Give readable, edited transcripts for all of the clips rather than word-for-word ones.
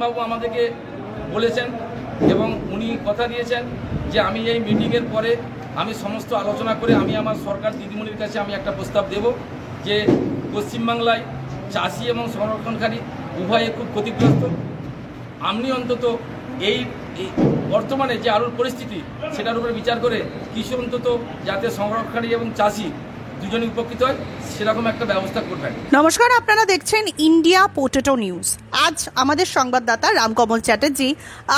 বাবু আমাদেরকে বলেছেন এবং উনি কথা দিয়েছেন যে আমি এই মিটিংয়ের পরে আমি সমস্ত আলোচনা করে আমি আমার সরকার দিদিমণির কাছে আমি একটা প্রস্তাব দেব যে পশ্চিমবাংলায় চাষি এবং সংরক্ষণকারী উভয়ে খুব ক্ষতিগ্রস্ত। আপনি অন্তত এই বর্তমানে যে আলুর পরিস্থিতি সেটার উপরে বিচার করে কৃষি অন্তত যাতে সংরক্ষণকারী এবং চাষি দুজনই উপকৃত হয় সেরকম একটা ব্যবস্থা করবেন। নমস্কার, আপনারা দেখছেন ইন্ডিয়া পোটেটো নিউজ। আজ আমাদের সংবাদদাতা রামকমল চ্যাটার্জি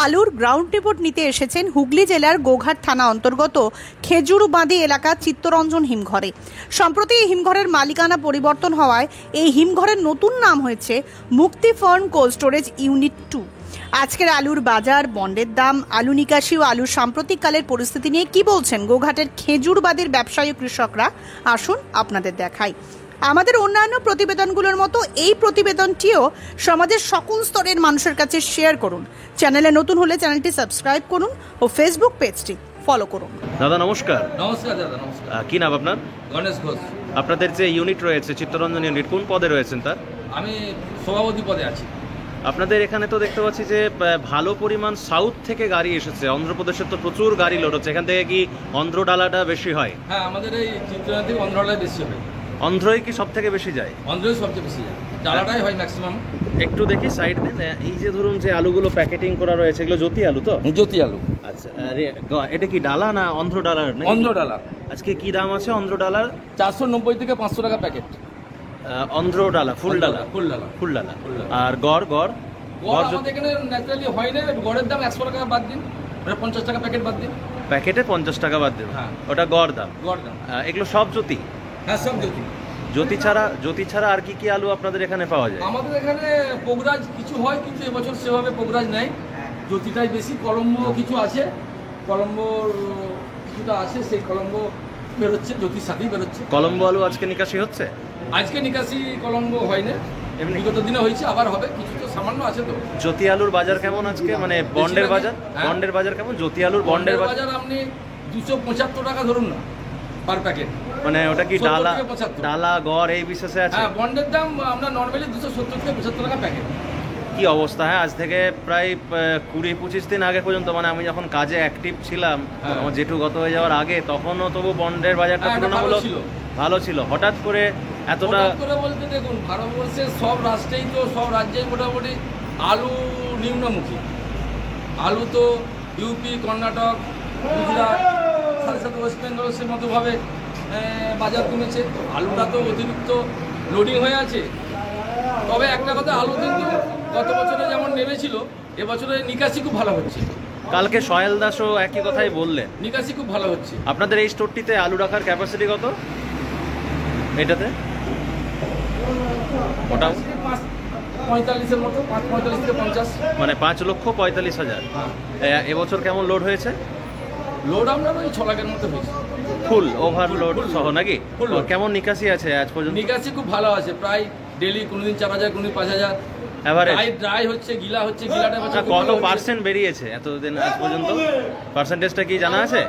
আলুর গ্রাউন্ড রিপোর্ট নিতে এসেছেন হুগলি জেলার গোঘাট থানা অন্তর্গত খেজুরবাঁধি এলাকার চিত্তরঞ্জন হিমঘরে। সম্প্রতি এই হিমঘরের মালিকানা পরিবর্তন হওয়ায় এই হিমঘরের নতুন নাম হয়েছে মুক্তি ফার্ম কোল্ড স্টোরেজ ইউনিট 2। আজকের আলুর বাজার, বন্ডের দাম, আলু নিকাশি ও আলুর সাম্প্রতিককালের পরিস্থিতি নিয়ে কি বলছেন গোঘাটের খেজুরবাদের ব্যবসায়ী কৃষকরা, আসুন আপনাদের দেখাই। আমাদের অন্যান্য প্রতিবেদনগুলোর মতো এই প্রতিবেদনটিও সমাজের সকল স্তরের মানুষের কাছে শেয়ার করুন। চ্যানেলে নতুন হলে চ্যানেলটি সাবস্ক্রাইব করুন ও ফেসবুক পেজটি ফলো করুন। দাদা নমস্কার। নমস্কার দাদা। নমস্কার। কি নাম আপনার? গণেশ ঘোষ। আপনাদের যে ইউনিট রয়েছে চিত্তরঞ্জন ইউনিট, কোন পদে রয়েছেন তার? আমি সভাপতি পদে আছি। আপনাদের এখানে তো দেখতে পাচ্ছি যে ভালো পরিমাণ সাউথ থেকে গাড়ি এসেছে, অন্ধ্রপ্রদেশের তো প্রচুর গাড়ি লোড হচ্ছে। এখান থেকে কি অন্ধ্র ডালাটা বেশি হয়? হ্যাঁ, আমাদের এই চিত্তরঞ্জন থেকে অন্ধ্র ডালাই বেশি হয়। অন্ধ্রই কি সব থেকে বেশি যায়? অন্ধ্রই সবচেয়ে বেশি যায়, ডালাটাই হয় ম্যাক্সিমাম। একটু দেখি সাইড দিন। এই যে ধরুন যে আলুগুলো প্যাকেটিং করা রয়েছে এগুলো জ্যোতি আলু তো? জ্যোতি আলু। আচ্ছা, এটা কি ডালা না অন্ধ্র ডালার? অন্ধ্র ডালা। আজকে কি দাম আছে অন্ধ্র ডালার? 490 থেকে 500 টাকা প্যাকেট। অন্ধ্র ডালা, ফুল ডালা? ফুল ডালা। ফুল ডালা। আর গড় গড় গড় আমাদের এখানে ন্যাচারালি হয় না, গড়ের দাম 100 টাকা বাদ দিন, 50 টাকা প্যাকেট বাদ দিন। প্যাকেটে 50 টাকা বাদ দিন। হ্যাঁ, ওটা গড় দাম। গড় দাম। এগুলো সব জ্যোতি? হ্যাঁ, সব জ্যোতি। জ্যোতি ছাড়া আর কি কি আলু আপনাদের এখানে পাওয়া যায়? আমাদের এখানে পোগরাজ কিছু হয়, কিন্তু এবছর সেভাবে পোগরাজ নেই, জ্যোতিটাই বেশি। কলম্বো কিছু আছে, কলম্বোর কিছুটা আছে, সেই কলম্বো বেরোচ্ছে, জ্যোতির সাথেই বেরোচ্ছে। কলম্বো আলু আজকে নিকাশি হচ্ছে? আজকে নিকাশি কলম্বো হয় না, এমনি বিগত দিনে হয়েছে, আবার হবে। কিছু তো সামান্য আছে। তো জ্যোতি আলুর বাজার কেমন আজকে, মানে বন্ডের বাজার? বন্ডের বাজার কেমন? জ্যোতি আলুর বন্ডের বাজার আপনি 275 টাকা ধরুন না পার প্যাকেট। মানে ওটা কি ডালা গড় এই বিশেষে আছে? হ্যাঁ, বন্ডের দাম আমরা নরমালি 270 থেকে 75 টাকা প্যাকেট। কি অবস্থা? হ্যাঁ, আজ থেকে প্রায় 20-25 দিন আগে পর্যন্ত, মানে আমি যখন কাজে অ্যাক্টিভ ছিলাম, আমার জেঠু গত হয়ে যাওয়ার আগে, তখনও তবু বন্ডের বাজারটা তুলনামূলক ভালো ছিল। হঠাৎ করে এতটা করে বলতে, দেখুন ভারতবর্ষের সব রাষ্ট্রেই তো, সব রাজ্যেই মোটামুটি আলু নিম্নমুখী। আলু তো ইউপি, কর্ণাটক, গুজরাট, সাথে সাথে ওয়েস্ট বেঙ্গল সে মতোভাবে বাজার কমেছে। আলুটা তো অতিরিক্ত লোডিং হয়ে আছে। তবে একটা কথা, আলু কিন্তু গত বছরে যেমন নেমেছিল, এবছরে নিকাশি খুব ভালো হচ্ছে। কালকে সয়েল দাসও একই কথাই বললেন, নিকাশি খুব ভালো হচ্ছে। আপনাদের এই স্টোরটিতে আলু রাখার ক্যাপাসিটি কত এটাতে? ওটা 45-এর মতো, 45 থেকে 50, মানে 5,45,000। এবছর কেমন লোড হয়েছে? লোড আমরা ওই 6 লাখের মতো হয়েছে। ফুল ওভারলোড সহ নাকি? কেমন নিকাশি আছে আজ পর্যন্ত? নিকাশি খুব ভালো আছে, প্রায় ডেলি কোনোদিন 4,000, কোনোদিন 5,000। এভারেজ ড্রাই হচ্ছে, গিলা হচ্ছে। গিলাটা কত পার্সেন্ট বেরিয়েছে এতদিন আজ পর্যন্ত? পার্সেন্টেজটা কি জানা আছে?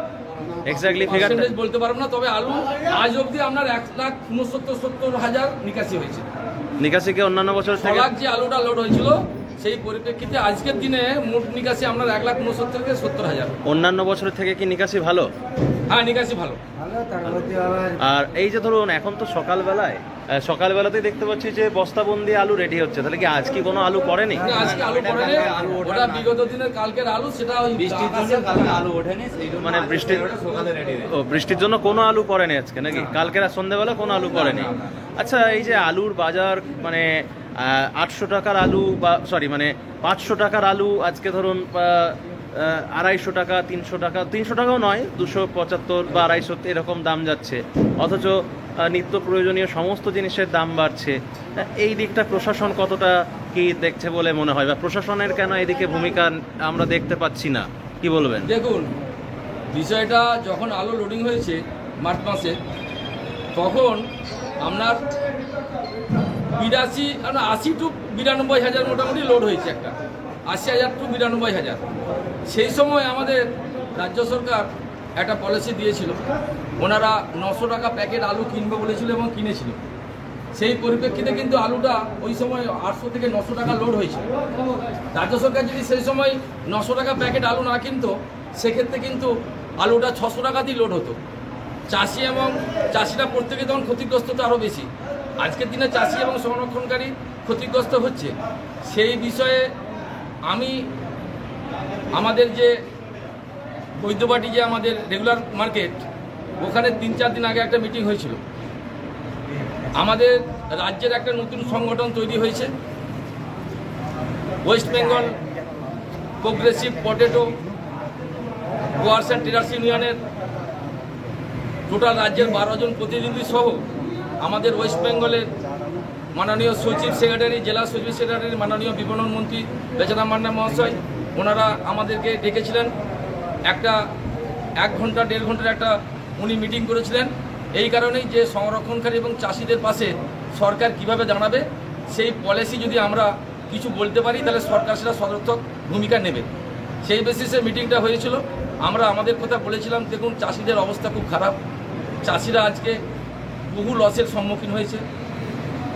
এক্স্যাক্টলি ফিগারটা বলতে পারবো না, তবে আলু আজ অবধি আপনার 1,69,70,000 নিকাশি হয়েছে। নিকাশি কি অন্যান্য বছর থেকে? যে আলুটা লোড হয়েছিল সেই পরিপ্রেক্ষিতে আজকের দিনে মোট নিকাশি আপনার 1,69,000 থেকে 70,000। অন্যান্য বছরের থেকে কি নিকাশি ভালো? হ্যাঁ, নিকাশি ভালো। আর এই যে ধরুন এখন তো সকালবেলাতেই দেখতে পাচ্ছি যে বস্তাবন্দি আলু রেডি হচ্ছে, তাহলে কি আজ কি কোনো আলু পড়েনি? আজকে আলু পড়েনি, ওটা বিগত দিনের কালকের আলু, সেটা ওই বৃষ্টির জন্য আলু ওঠেনি, মানে বৃষ্টির জন্য কোনো আলু পড়েনি আজকে নাকি? কালকের আর সন্ধ্যাবেলা কোনো আলু পড়েনি। আচ্ছা, এই যে আলুর বাজার, মানে 800 টাকার আলু, বা সরি মানে 500 টাকার আলু আজকে ধরুন 250 টাকা, 300 টাকা, 300 টাকাও নয়, 275 বা 250 এরকম দাম যাচ্ছে। অথচ নিত্য প্রয়োজনীয় সমস্ত জিনিসের দাম বাড়ছে। এই দিকটা প্রশাসন কতটা কি দেখছে বলে মনে হয়, বা প্রশাসনের কেন এদিকে ভূমিকা আমরা দেখতে পাচ্ছি না, কি বলবেন? দেখুন, বিষয়টা যখন আলু লোডিং হয়েছে মার্চ মাসে, তখন আপনার 80 টু 92 হাজার মোটামুটি লোড হয়েছে, একটা 80,000 টু 92,000। সেই সময় আমাদের রাজ্য সরকার একটা পলিসি দিয়েছিল, ওনারা 900 টাকা প্যাকেট আলু কিনবে বলেছিল এবং কিনেছিল। সেই পরিপ্রেক্ষিতে কিন্তু আলুটা ওই সময় 800 থেকে 900 টাকা লোড হয়েছিল। রাজ্য সরকার যদি সেই সময় 900 টাকা প্যাকেট আলু না কিনতো, সেক্ষেত্রে কিন্তু আলুটা 600 টাকাতেই লোড হতো। চাষি এবং চাষিরা প্রত্যেকে তখন ক্ষতিগ্রস্ত তো আরও বেশি। আজকের দিনে চাষি এবং সংরক্ষণকারী ক্ষতিগ্রস্ত হচ্ছে। সেই বিষয়ে আমি আমাদের যে বৈদ্যবাটি যে আমাদের রেগুলার মার্কেট, ওখানে 3-4 দিন আগে একটা মিটিং হয়েছিল। আমাদের রাজ্যের একটা নতুন সংগঠন তৈরি হয়েছে, West Bengal progressive potato growers and traders ইউনিয়নের টোটাল রাজ্যের 12 জন প্রতিনিধি সহ আমাদের ওয়েস্ট বেঙ্গলের মাননীয় সচিব সেক্রেটারি, জেলা সচিব সেক্রেটারি, মাননীয় বিপণন মন্ত্রী বেচারাম মান্না মহাশয়, ওনারা আমাদেরকে ডেকেছিলেন। একটা 1 ঘন্টা 1.5 ঘন্টার একটা উনি মিটিং করেছিলেন। এই কারণেই যে সংরক্ষণকারী এবং চাষিদের পাশে সরকার কিভাবে দাঁড়াবে, সেই পলিসি যদি আমরা কিছু বলতে পারি, তাহলে সরকার সেটা সদর্থক ভূমিকা নেবে। সেই বেসিসে মিটিংটা হয়েছিল। আমরা আমাদের কথা বলেছিলাম, দেখুন চাষিদের অবস্থা খুব খারাপ। চাষিরা আজকে বহু লসের সম্মুখীন হয়েছে।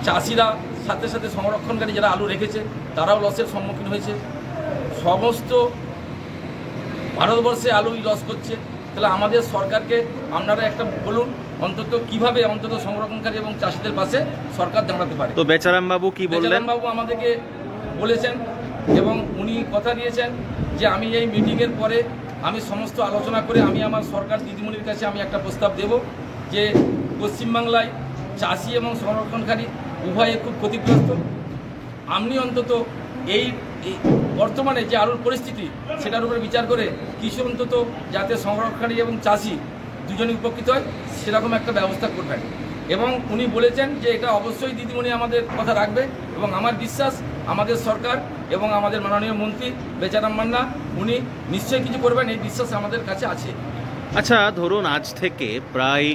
চাষিরা সাথে সাথে সংরক্ষণকারী যারা আলু রেখেছে তারাও লসের সম্মুখীন হয়েছে। সমস্ত ভারতবর্ষে আলুই লস করছে। তাহলে আমাদের সরকারকে আপনারা একটা বলুন, অন্তত কিভাবে অন্তত সংরক্ষণকারী এবং চাষিদের পাশে সরকার দাঁড়াতে পারে। তো বেচারাম বাবু কি বললেন? বেচারাম বাবু আমাদেরকে বলেছেন এবং উনি কথা দিয়েছেন যে আমি এই মিটিংয়ের পরে আমি সমস্ত আলোচনা করে আমি আমার সরকার দিদিমণির কাছে আমি একটা প্রস্তাব দেব যে পশ্চিমবাংলায় চাষি এবং সংরক্ষণকারী উভয়ে খুব ক্ষতিগ্রস্ত। আপনি অন্তত এই বর্তমানে যে আলুর পরিস্থিতি সেটার উপরে বিচার করে কিছু অন্তত যাতে সংরক্ষণকারী এবং চাষি দুজনই উপকৃত হয় সেরকম একটা ব্যবস্থা করবেন। এবং উনি বলেছেন যে এটা অবশ্যই দিদিমণি আমাদের কথা রাখবে এবং আমার বিশ্বাস আমাদের সরকার এবং আমাদের মাননীয় মন্ত্রী বেচারাম মান্না উনি নিশ্চয়ই কিছু করবেন, এই বিশ্বাস আমাদের কাছে আছে। আচ্ছা, ধরুন আজ থেকে প্রায়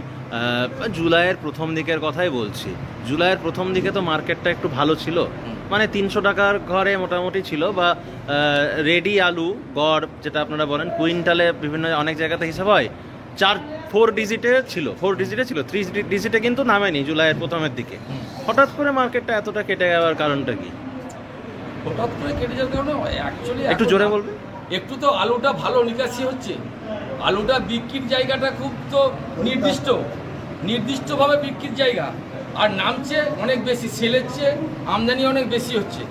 জুলাইয়ের প্রথম দিকের কথাই বলছি। জুলাইয়ের প্রথম দিকে তো মার্কেটটা একটু ভালো ছিল, মানে 300 টাকার ঘরে মোটামুটি ছিল, বা রেডি আলু গড় যেটা আপনারা বলেন কুইন্টালে বিভিন্ন অনেক জায়গাতে হিসাব হয় 4 ডিজিটে ছিল, 4 ডিজিটে ছিল, 3 ডিজিটে কিন্তু নামেনি জুলাইয়ের প্রথমের দিকে। হঠাৎ করে মার্কেটটা এতটা কেটে যাওয়ার কারণটা কি? হঠাৎ করে কেটে যাওয়ার কারণে অ্যাকচুয়ালি একটু জোরে বলবেন। একটু তো আলুটা ভালো নিকাশি হচ্ছে, আলুটা বিক্রির জায়গাটা খুব তো নির্দিষ্টভাবে বিক্রির জায়গা, আর নামছে অনেক বেশি, সেলের চেয়ে আমদানি অনেক বেশি হচ্ছে।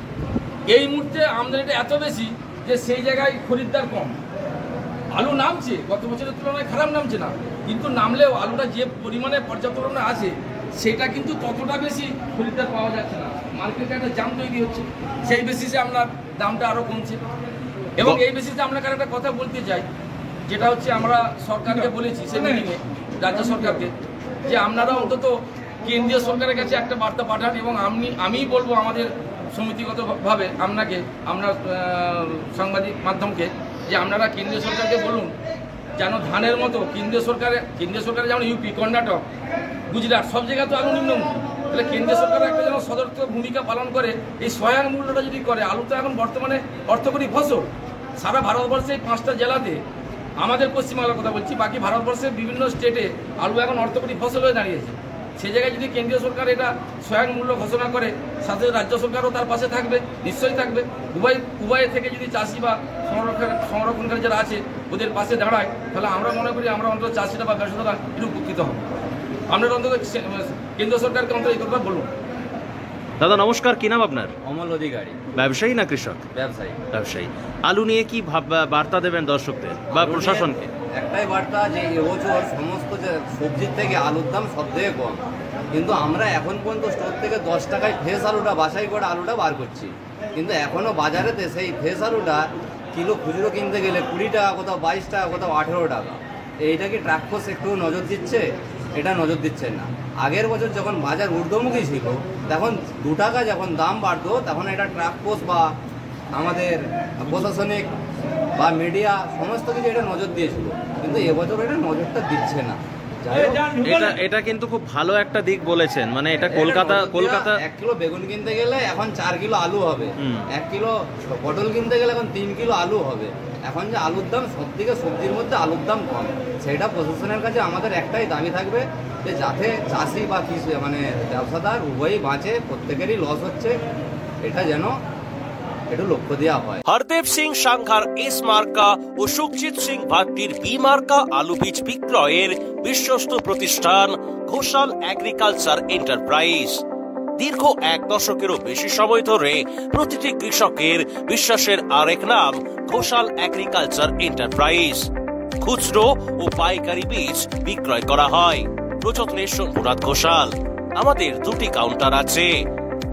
এই মুহূর্তে আমদানিটা এত বেশি যে সেই জায়গায় খরিদ্দার কম। আলু নামছে, গত বছরের তুলনায় খারাপ নামছে না, কিন্তু নামলেও আলুটা যে পরিমাণে পর্যাপ্ত পরিমাণে আছে সেটা কিন্তু ততটা বেশি খরিদ্দার পাওয়া যাচ্ছে না। মার্কেটে একটা জাম তৈরি হচ্ছে, সেই বেসিসে আপনার দামটা আরও কমছে। এবং এই বেসিসে আপনাকে একটা কথা বলতে চাই, যেটা হচ্ছে আমরা সরকারকে বলেছি সেই মিটিংয়ে, রাজ্য সরকারকে, যে আপনারা অন্তত কেন্দ্রীয় সরকারের কাছে একটা বার্তা পাঠান এবং আমিই বলবো আমাদের সমিতিগতভাবে আপনাকে, আমরা সাংবাদিক মাধ্যমকে, যে আপনারা কেন্দ্রীয় সরকারকে বলুন যেন ধানের মতো কেন্দ্রীয় সরকারে যেমন ইউপি, কর্ণাটক, গুজরাট সব জায়গায় তো আলু নিম্নমুখী, তাহলে কেন্দ্রীয় সরকার একটা যেন সদর্থক ভূমিকা পালন করে এই সহায়ক মূল্যটা যদি করে। আলু তো এখন বর্তমানে অর্থকরী ফসল। সারা ভারতবর্ষে 5টা জেলাতে, আমাদের পশ্চিমবাংলার কথা বলছি, বাকি ভারতবর্ষের বিভিন্ন স্টেটে আলু এখন অর্থকরী ফসল হয়ে দাঁড়িয়েছে। সেই জায়গায় যদি কেন্দ্রীয় সরকার এটা সহায়ক মূল্য ঘোষণা করে, সাথে রাজ্য সরকারও তার পাশে থাকবে, নিশ্চয়ই থাকবে। উভয় থেকে যদি চাষি বা সংরক্ষণকারী যারা আছে ওদের পাশে দাঁড়ায়, তাহলে আমরা মনে করি আমরা অন্তত চাষিরা বা ব্যবসাদাররা একটু উপকৃত হব। আপনারা অন্তত কেন্দ্র সরকারকে অন্তত এই কথা বলুন। দাদা নমস্কার, কি নাম আপনার? অমল অধিকারী। ব্যবসায়ী না কৃষক? ব্যবসায়ী। আলু নিয়ে কি বার্তা দেবেন দর্শকদের বা প্রশাসনকে? একটাই বার্তা, যে এবছর সমস্ত যে সবজির থেকে আলুর দাম সব থেকে কম, কিন্তু আমরা এখন পর্যন্ত স্টোর থেকে 10 টাকায় ফ্রেশ আলুটা বাছাই করে আলুটা বার করছি, কিন্তু এখনও বাজারেতে সেই ফ্রেশ আলুটা কিলো খুচরো কিনতে গেলে 20 টাকা, কোথাও 22 টাকা, কোথাও 18 টাকা। এইটা কি ট্রাকফোর্স একটু নজর দিচ্ছে? এটা নজর দিচ্ছে না। আগের বছর যখন বাজার ঊর্ধ্বমুখী ছিল, তখন 2 টাকা যখন দাম বাড়তো, তখন এটা ট্রাকফোর্স বা আমাদের প্রশাসনিক বা মিডিয়া সমস্ত কিছু এটা নজর দিয়েছিল, কিন্তু এবছর এটা নজরটা দিচ্ছে না। এটা কিন্তু খুব ভালো একটা দিক বলেছেন, মানে এটা কলকাতা 1 কিলো বেগুন কিনতে গেলে এখন 4 কিলো আলু হবে, 1 কিলো পটল কিনতে গেলে এখন 3 কিলো আলু হবে। এখন যে আলুর দাম, সবদিকে সবজির মধ্যে আলুর দাম কম, সেটা প্রশাসনের কাছে আমাদের একটাই দাবি থাকবে যে যাতে চাষি বা কৃষি মানে ব্যবসাদার উভয়ই বাঁচে, প্রত্যেকেরই লস হচ্ছে, এটা যেন একটু লক্ষ্য দেওয়া হয়। হরদেব সিং সাংঘার এস মার্কা ও সুখজিৎ সিং ভাট্টির বি মার্কা আলু বীজ বিক্রয়ের বিশ্বস্ত প্রতিষ্ঠান ঘোষাল এগ্রিকালচার এন্টারপ্রাইজ। দীর্ঘ 1 দশকেরও বেশি সময় ধরে প্রতিটি কৃষকের বিশ্বাসের আরেক নাম ঘোষাল এগ্রিকালচার এন্টারপ্রাইজ। খুচরো ও পাইকারি বীজ বিক্রয় করা হয়। প্রযত্নে শম্ভুনাথ ঘোষাল। আমাদের 2টি কাউন্টার আছে।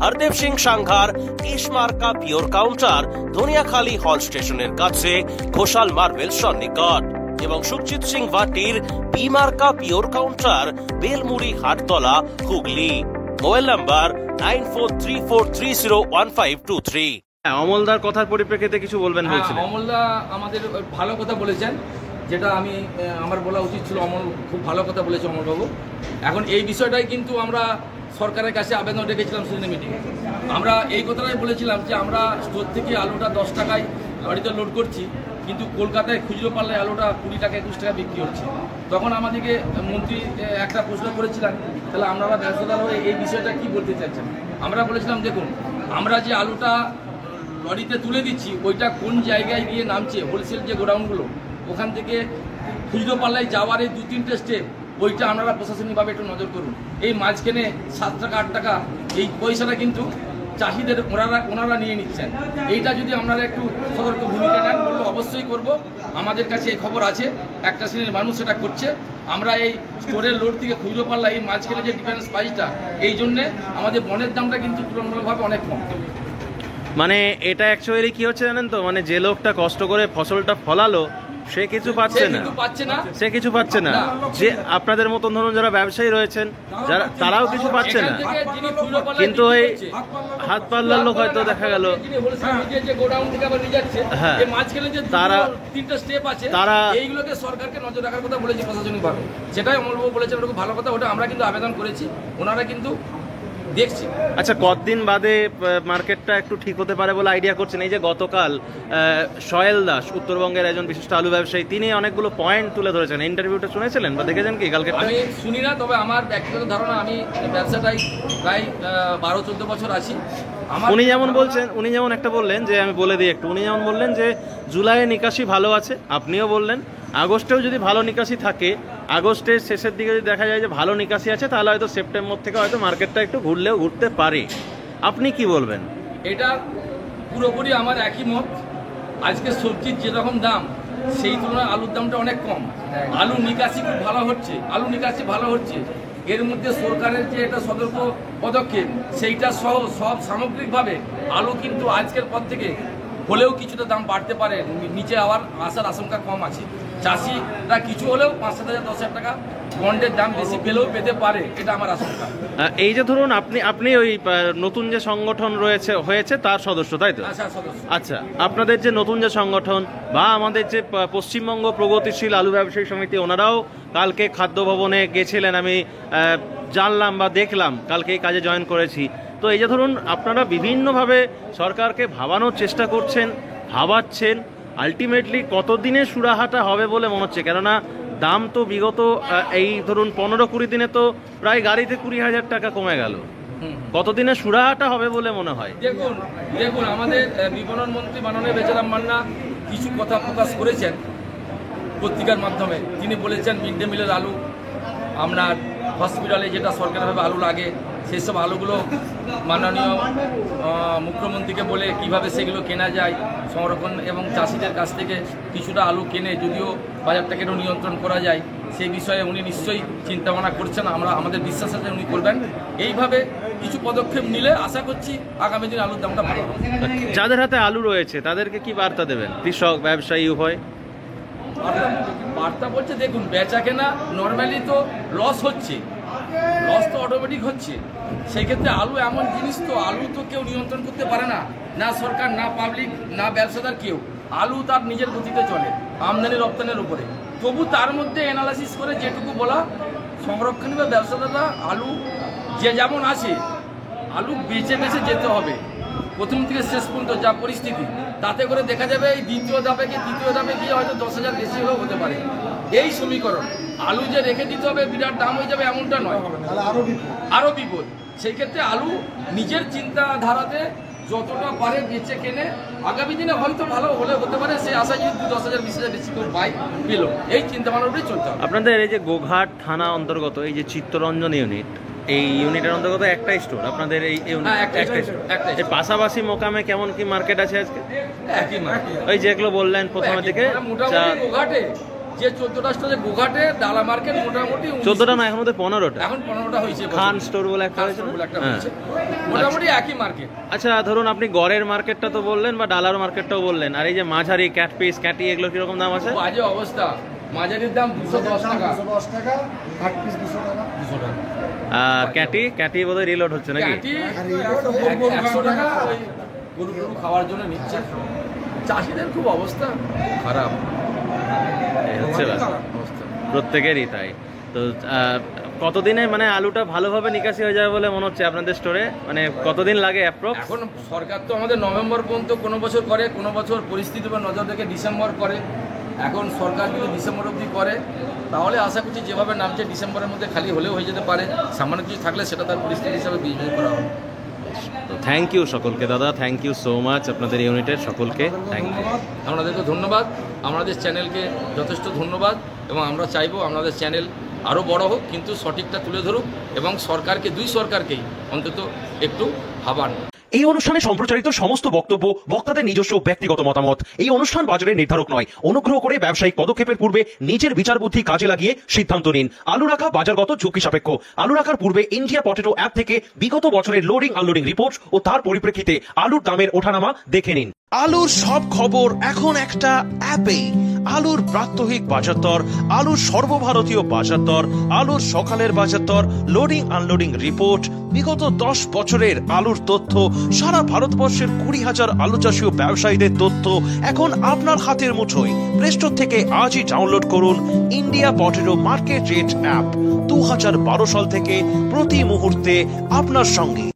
হরদেব সিং সাংঘার এস মার্কা পিওর কাউন্টার ধনিয়াখালী হল স্টেশনের কাছে ঘোষাল মার্বেল সন্নিকট, এবং সুখজিৎ সিং ভাটির বি মার্কা pure counter Belmuri Hattala Hooghly. Mobile number 9434301523। অমলদার কথার পরিপ্রেক্ষিতে কিছু বলবেন বলছিলেন? অমলদা আমাদের ভালো কথা বলেছেন, যেটা আমি আমার বলা উচিত ছিল। অমল খুব ভালো কথা বলেছে অমলবাবু। এখন এই বিষয়টাই কিন্তু আমরা সরকারের কাছে আবেদন রেখেছিলাম সেদিনের মিটিংয়ে। আমরা এই কথাটাই বলেছিলাম যে আমরা স্টোর থেকে আলুটা 10 টাকায় গাড়িতে লোড করছি, কিন্তু কলকাতায় খুচরো পাল্লায় আলুটা 20 টাকা 21 টাকা বিক্রি হচ্ছে। তখন আমাদেরকে মন্ত্রী একটা প্রশ্ন করেছিলেন, তাহলে আপনারা ব্যবসাদার হয়ে এই বিষয়টা কি বলতে চাইছেন? আমরা বলেছিলাম দেখুন, আমরা যে আলুটা লরিতে তুলে দিচ্ছি ওইটা কোন জায়গায় গিয়ে নামছে, হোলসেল যে গোডাউনগুলো, ওখান থেকে খুচরো পাল্লায় যাওয়ার এই 2-3টে স্টেপ, ওইটা আপনারা প্রশাসনিকভাবে একটু নজর করুন। এই মাঝখানে 7 টাকা 8 টাকা এই পয়সাটা কিন্তু চাষিদের ওনারা নিয়ে নিচ্ছেন। এইটা যদি আপনারা একটু সতর্ক ভূমিকা নেন, বললো অবশ্যই করব। আমাদের কাছে এই খবর আছে, একটা শ্রেণীর মানুষ সেটা করছে। আমরা এই স্টোরের লোড থেকে খুচরো পাল্লা এই মাঝখানে যে ডিফারেন্স প্রাইসটা, এই জন্যে আমাদের বনের দামটা কিন্তু তুলনামূলকভাবে অনেক কম। মানে এটা অ্যাকচুয়ালি কি হচ্ছে জানেন তো, মানে যে লোকটা কষ্ট করে ফসলটা ফলালো সে কিছু পাচ্ছে না, সে কিছু পাচ্ছে না। যে আপনাদের মতন ধরুন যারা ব্যবসায়ী রয়েছেন, যারা তারাও কিছু পাচ্ছে না, কিন্তু ওই হাত পাল্লার লোক হয়তো দেখা গেল তারা এইগুলোকে সরকারকে নজর রাখার কথা বলেছে প্রশাসনিকভাবে। সেটাই অমলবাবু বলেছেন, ওটা খুব ভালো কথা। ওটা আমরা কিন্তু আবেদন করেছি, ওনারা কিন্তু দেখছি। আচ্ছা, কতদিন বাদে মার্কেটটা একটু ঠিক হতে পারে বলে আইডিয়া করছেন? এই যে গতকাল সয়েল দাস, উত্তরবঙ্গের একজন বিশিষ্ট আলু ব্যবসায়ী, তিনি অনেকগুলো পয়েন্ট তুলে ধরেছেন। ইন্টারভিউটা শুনেছিলেন বা দেখেছেন কি কালকে? আমি শুনি না, তবে আমার ব্যক্তিগত ধারণা, আমি ব্যবসাটাই প্রায় 12-14 বছর আছি। উনি যেমন একটা বললেন যে, আমি বলে দিই একটু, উনি যেমন বললেন যে জুলাইয়ে নিকাশি ভালো আছে, আপনিও বললেন আগস্টেও যদি ভালো নিকাশি থাকে, আগস্টের শেষের দিকে যদি দেখা যায় যে ভালো নিকাশি আছে, তাহলে হয়তো সেপ্টেম্বর থেকে হয়তো মার্কেটটা একটু ঘুরতে পারে। আপনি কি বলবেন? এটা পুরোপুরি আমার একই মত। আজকে সবজির যেরকম দাম, সেই তুলনায় আলুর দামটা অনেক কম। আলু নিকাশি খুব ভালো হচ্ছে, এর মধ্যে সরকারের যে এটা সতর্ক পদক্ষেপ, সেইটা সহ সব সামগ্রিকভাবে আলু কিন্তু আজকের পর থেকে হলেও কিছুটা দাম বাড়তে পারে, নিচে আসার আশঙ্কা কম আছে। চাষিরা কিছু হলেও 5,000-10,000 টাকা বন্ডের দাম বেশি পেতে পারে, এটা আমার আশঙ্কা। এই যে ধরুন আপনি ওই নতুন যে সংগঠন হয়েছে তার সদস্য, তাই তো? আচ্ছা, আপনাদের যে নতুন যে সংগঠন বা আমাদের যে পশ্চিমবঙ্গ প্রগতিশীল আলু ব্যবসায়ী সমিতি, ওনারাও কালকে খাদ্য ভবনে গেছিলেন, আমি জানলাম বা দেখলাম, কালকে এই কাজে জয়েন করেছি। তো এই যে ধরুন আপনারা বিভিন্নভাবে সরকারকে ভাবানোর চেষ্টা করছেন, ভাবাচ্ছেন, আলটিমেটলি কতদিনে সুরাহাটা হবে বলে মনে হচ্ছে? কেননা দাম তো বিগত এই ধরুন 15-20 দিনে তো প্রায় গাড়িতে 20,000 টাকা কমে গেল। কতদিনে সুরাহাটা হবে বলে মনে হয়? দেখুন আমাদের বিপণন মন্ত্রী মাননীয় বেচারাম মান্না কিছু কথা প্রকাশ করেছেন পত্রিকার মাধ্যমে। তিনি বলেছেন মিড ডে মিলের আলু, আপনার হসপিটালে যেটা সরকারিভাবে আলু লাগে, সেই সব আলুগুলো মাননীয় মুখ্যমন্ত্রীকে বলে কিভাবে সেগুলো কেনা যায়, সংরক্ষণ এবং চাষিদের কাছ থেকে কিছুটা আলু কিনে যদিও বাজারটাকে নিয়ন্ত্রণ করা যায়, সেই বিষয়ে উনি নিশ্চয়ই চিন্তাভাবনা করছেন। আমাদের বিশ্বাস আছে উনি করবেন। এইভাবে কিছু পদক্ষেপ নিলে আশা করছি আগামী দিন আলুর দামটা ভালো হবে। যাদের হাতে আলু রয়েছে তাদেরকে কি বার্তা দেবেন? কৃষক, ব্যবসায়ী উভয় বার্তা বলছে, দেখুন বেচা কেনা নর্মালি তো লস হচ্ছে, লস তো অটোমেটিক হচ্ছে। সেই ক্ষেত্রে আলু এমন জিনিস, তো আলু তো কেউ নিয়ন্ত্রণ করতে পারে না, না সরকার, না পাবলিক, না ব্যবসাদার কেউ। আলু তার নিজের গতিতে চলে, আমদানি রপ্তানির উপরে। তবু তার মধ্যে অ্যানালাইসিস করে যেটুকু বলা, সংরক্ষণী বা ব্যবসাদাররা আলু যে যেমন আছে, আলু বেছে যেতে হবে প্রথম থেকে শেষ পর্যন্ত যা পরিস্থিতি, তাতে করে দেখা যাবে এই দ্বিতীয় ধাপে গিয়ে হয়তো 10,000 বেশি হলেও হতে পারে। এই সমীকরণ আলু যে রেখে দিতে হবে বিরাট দাম হয়ে যাবে এমনটা নয়, আরও বিপদ। সেই ক্ষেত্রে আলু নিজের চিন্তাধারাতে যতটা পারে বেচে কেনে আগামী দিনে হয়তো ভালো হলে হতে পারে, সেই আশায় যদি 10,000 20,000 বেশি করে পাই পেল, এই চিন্তা ভাবনাটাই চলতে হবে। আপনাদের এই যে গোঘাট থানা অন্তর্গত এই যে চিত্তরঞ্জন ইউনিট, এই ইউনিটের অন্তর্গত একটাই স্টোর আপনাদের এই হ্যাঁ, একটাই store, একটাই এর store। পাশাপাশি মোকামে কেমন কি মার্কেট আছে আজকে? একই মার্কেট, ওই যেগুলো বললেন প্রথমের দিকে মোটামুটি গোঘাটে যে 14টা স্টোরে, গোঘাটে ডালা মার্কেট মোটামুটি 14টা না, এখন 15টা। এখন 15টা হয়েছে। খান স্টোর বলে একটা হয়েছে না? বলে একটা হ্যাঁ। হয়েছে, মোটামুটি একই মার্কেট। আচ্ছা, ধরুন আপনি গড়ের মার্কেটটা তো বললেন বা ডালার মার্কেটটাও বললেন, আর এই যে মাঝারি ক্যাট পিস ক্যাটি এগুলো কিরকম দাম আছে? বাজে অবস্থা, মাঝারির দাম 210 টাকা, 210 টাকা, 8 পিস 200 টাকা। 200 টাকা। আর ক্যাটি বোধহয় রিলোড হচ্ছে নাকি? ক্যাটি 100 টাকা, ওই গরু গরু খাওয়ার জন্য নিচ্ছে। চাষিদের খুব অবস্থা খারাপ, এই হচ্ছে ব্যাপার। অবস্থা। প্রত্যেকেরই তাই। তো কতদিনে মানে আলুটা ভালোভাবে নিকাশি হয়ে যাবে বলে মনে হচ্ছে আপনাদের স্টোরে? মানে কতদিন লাগে অ্যাপ্রক্স? এখন সরকার তো আমাদের নভেম্বর পর্যন্ত কোনো বছর করে, কোনো বছর পরিস্থিতির উপর নজর রেখে ডিসেম্বর করে। এখন সরকার যদি ডিসেম্বর অবধি করে তাহলে আশা করছি যেভাবে নামছে ডিসেম্বরের মধ্যে খালি হলেও হয়ে যেতে পারে। সামান্য কিছু থাকলে সেটা তার পরিস্থিতি হিসাবে বিবেচনা করা হবে। তো থ্যাংক ইউ সকলকে দাদা, থ্যাংক ইউ সো মাচ আপনাদের ইউনিটের সকলকে থ্যাংক ইউ। আপনাদেরকে ধন্যবাদ, আমাদের চ্যানেলকে যথেষ্ট ধন্যবাদ, এবং আমরা চাইবো আপনাদের চ্যানেল আরও বড় হোক, কিন্তু সঠিকটা তুলে ধরুক এবং সরকারকে, দুই সরকারকেই অন্তত একটু ভাবান। এই অনুষ্ঠানে সম্প্রচারিত সমস্ত বক্তব্য বক্তাদের নিজস্ব ব্যক্তিগত মতামত। এই অনুষ্ঠান বাজারের নির্ধারক নয়। অনুগ্রহ করে ব্যবসায়িক পদক্ষেপের পূর্বে নিজের বিচার বুদ্ধি কাজে লাগিয়ে সিদ্ধান্ত নিন। আলু রাখা বাজারগত ঝুঁকি সাপেক্ষ। আলু রাখার পূর্বে ইন্ডিয়া পটেটো অ্যাপ থেকে বিগত বছরের লোডিং আনলোডিং রিপোর্ট ও তার পরিপ্রেক্ষিতে আলুর দামের ওঠানামা দেখে নিন। আলুর সব খবর এখন একটা অ্যাপেই। আলুর প্রাত্যহিক বাজারদর, আলুর সর্বভারতীয় বাজারদর, আলুর সকালের বাজারদর, লোডিং আনলোডিং রিপোর্ট, বিগত 10 বছরের আলুর তথ্য, সারা ভারতবর্ষের 20,000 আলু চাষী ও ব্যবসায়ীদের তথ্য এখন আপনার হাতের মুঠোয়। প্লে স্টোর থেকে আজই ডাউনলোড করুন India potato market rate app. 2012 সাল থেকে প্রতি মুহূর্তে আপনার সঙ্গে।